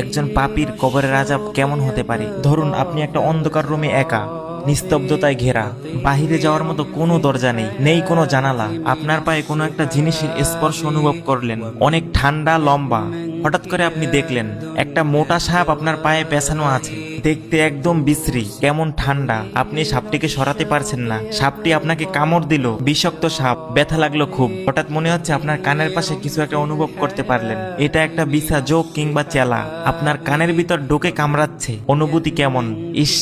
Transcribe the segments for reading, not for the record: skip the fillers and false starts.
একজন পাপীর কবরের আযাব কেমন হতে পারে। ধরুন আপনি একটা অন্ধকার রুমে একা, নিস্তব্ধতায় ঘেরা, বাহিরে যাওয়ার মতো কোনো দরজা নেই, নেই কোনো জানালা। আপনার পায়ে কোনো একটা জিনিসের স্পর্শ অনুভব করলেন, অনেক ঠান্ডা, লম্বা। হঠাৎ করে আপনি দেখলেন একটা মোটা সাপ আপনার পায়ে পেছানো আছে, দেখতে একদম বিশ্রী, কেমন ঠান্ডা। আপনি সাপটিকে সরাতে পারছেন না, সাপটি আপনাকে কামড় দিল, বিষাক্ত সাপ, ব্যথা লাগলো খুব। হঠাৎ মনে হচ্ছে আপনার কানের পাশে কিছু একটা অনুভব করতে পারলেন, এটা একটা বিছা, জোক কিংবা চেলা আপনার কানের ভিতর ঢোকে কামড়াচ্ছে। অনুভূতি কেমন? ইস,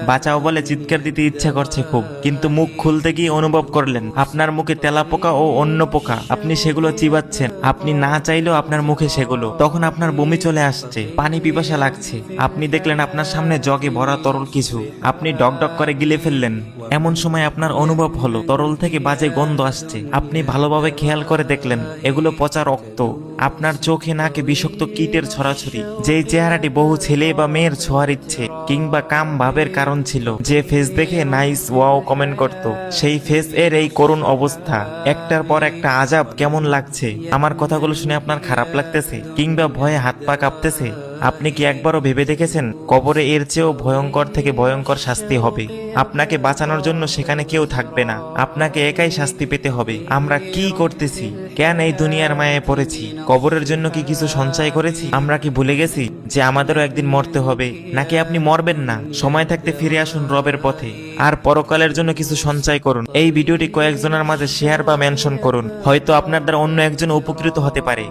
বাঁচাও বলে চিৎকার দিতে ইচ্ছা করছে খুব, কিন্তু মুখ খুলতে গিয়ে অনুভব করলেন আপনার মুখে তেলাপোকা ও অন্য পোকা, আপনি সেগুলো চিবাচ্ছেন, আপনি না চাইলেও আপনার মুখে সেগুলো। তখন আপনার বমি চলে আসছে, পানি পিপাসা লাগছে, আপনি দেখলেন আপনার সামনে জগে ভরা তরল কিছু, আপনি ডক করে গিলে ফেললেন। এমন সময় আপনার অনুভব হলো তরল থেকে বাজে গন্ধ আসছে, আপনি ভালোভাবে খেয়াল করে দেখলেন এগুলো পচা রক্ত। আপনার চোখে নাকে বিষাক্ত কীটের ছড়াছড়ি। যেই চেহারাটি বহু ছেলে বা মেয়ের ছোঁয়ার ইচ্ছে কিংবা কাম ভাবের কারণ ছিল, যে ফেস দেখে নাইস ওয়াও কমেন্ট করত, সেই ফেস এর এই করুণ অবস্থা। একটার পর একটা আযাব কেমন লাগছে। আমার কথাগুলো শুনে আপনার খারাপ লাগতেছে কিংবা ভয়ে হাত পা কাঁপতেছে? আপনি কি একবারও ভেবে দেখেছেন কবরে এর চেয়েও ভয়ঙ্কর থেকে ভয়ঙ্কর শাস্তি হবে? আপনাকে বাঁচানোর জন্য সেখানে কেউ থাকবে না, আপনাকে একাই শাস্তি পেতে হবে। আমরা কি করতেছি? কেন এই দুনিয়ার মায়ায় পড়েছি? কবরের জন্য কি কিছু সঞ্চয় করেছি? আমরা কি ভুলে গেছি যে আমাদেরও একদিন মরতে হবে? নাকি আপনি মরবেন না? সময় থাকতে ফিরে আসুন রবের পথে, আর পরকালের জন্য কিছু সঞ্চয় করুন। এই ভিডিওটি কয়েকজনের মাঝে শেয়ার বা মেনশন করুন, হয়তো আপনার দ্বারা অন্য একজন উপকৃত হতে পারে।